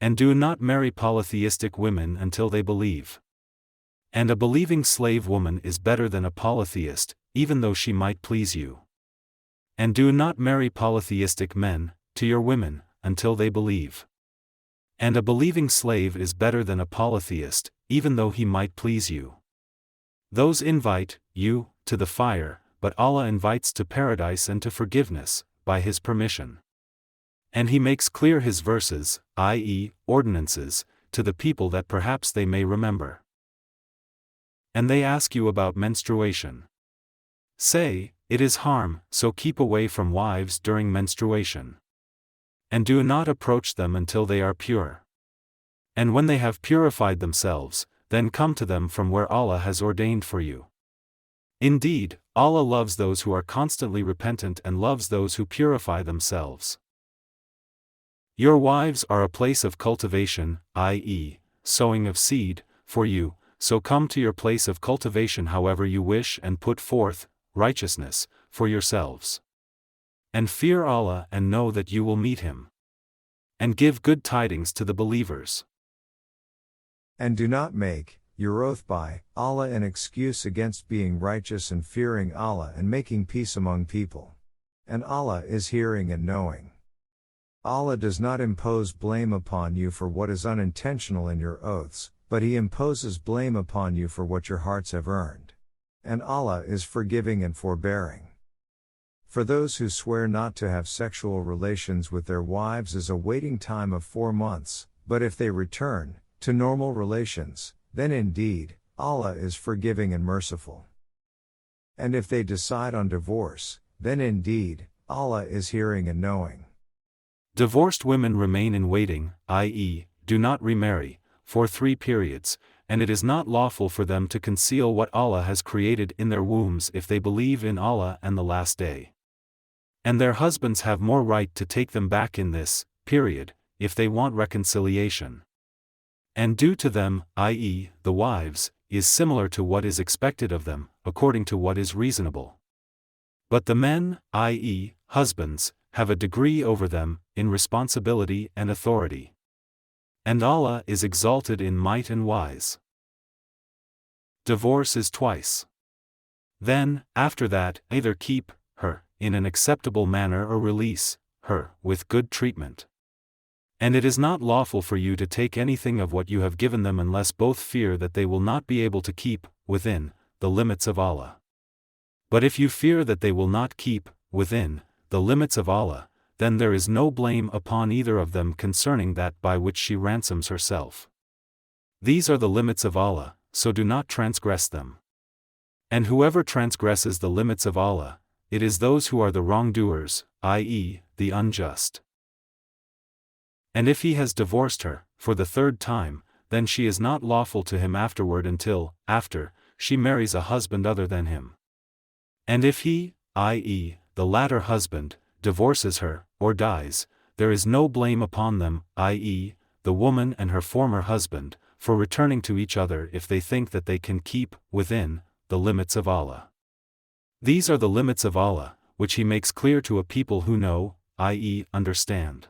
And do not marry polytheistic women until they believe. And a believing slave woman is better than a polytheist, even though she might please you. And do not marry polytheistic men, to your women, until they believe. And a believing slave is better than a polytheist, even though he might please you. Those invite you to the fire, but Allah invites to paradise and to forgiveness, by His permission. And He makes clear His verses, i.e., ordinances, to the people that perhaps they may remember. And they ask you about menstruation. Say, it is harm, so keep away from wives during menstruation. And do not approach them until they are pure. And when they have purified themselves, then come to them from where Allah has ordained for you. Indeed, Allah loves those who are constantly repentant and loves those who purify themselves. Your wives are a place of cultivation, i.e., sowing of seed, for you, so come to your place of cultivation however you wish and put forth righteousness for yourselves. And fear Allah and know that you will meet Him. And give good tidings to the believers. And do not make your oath by Allah an excuse against being righteous and fearing Allah and making peace among people. And Allah is hearing and knowing. Allah does not impose blame upon you for what is unintentional in your oaths, but He imposes blame upon you for what your hearts have earned. And Allah is forgiving and forbearing. For those who swear not to have sexual relations with their wives is a waiting time of 4 months, but if they return to normal relations, then indeed, Allah is forgiving and merciful. And if they decide on divorce, then indeed, Allah is hearing and knowing. Divorced women remain in waiting, i.e., do not remarry, for 3 periods, and it is not lawful for them to conceal what Allah has created in their wombs if they believe in Allah and the Last Day. And their husbands have more right to take them back in this period, if they want reconciliation. And due to them, i.e., the wives, is similar to what is expected of them, according to what is reasonable. But the men, i.e., husbands, have a degree over them, in responsibility and authority. And Allah is exalted in might and wise. Divorce is twice. Then, after that, either keep her in an acceptable manner or release her with good treatment. And it is not lawful for you to take anything of what you have given them unless both fear that they will not be able to keep within the limits of Allah. But if you fear that they will not keep within the limits of Allah, then there is no blame upon either of them concerning that by which she ransoms herself. These are the limits of Allah, so do not transgress them. And whoever transgresses the limits of Allah, it is those who are the wrongdoers, i.e., the unjust. And if he has divorced her, for the 3rd time, then she is not lawful to him afterward until, after, she marries a husband other than him. And if he, i.e., the latter husband, divorces her, or dies, there is no blame upon them, i.e., the woman and her former husband, for returning to each other if they think that they can keep within the limits of Allah. These are the limits of Allah, which He makes clear to a people who know, i.e., understand.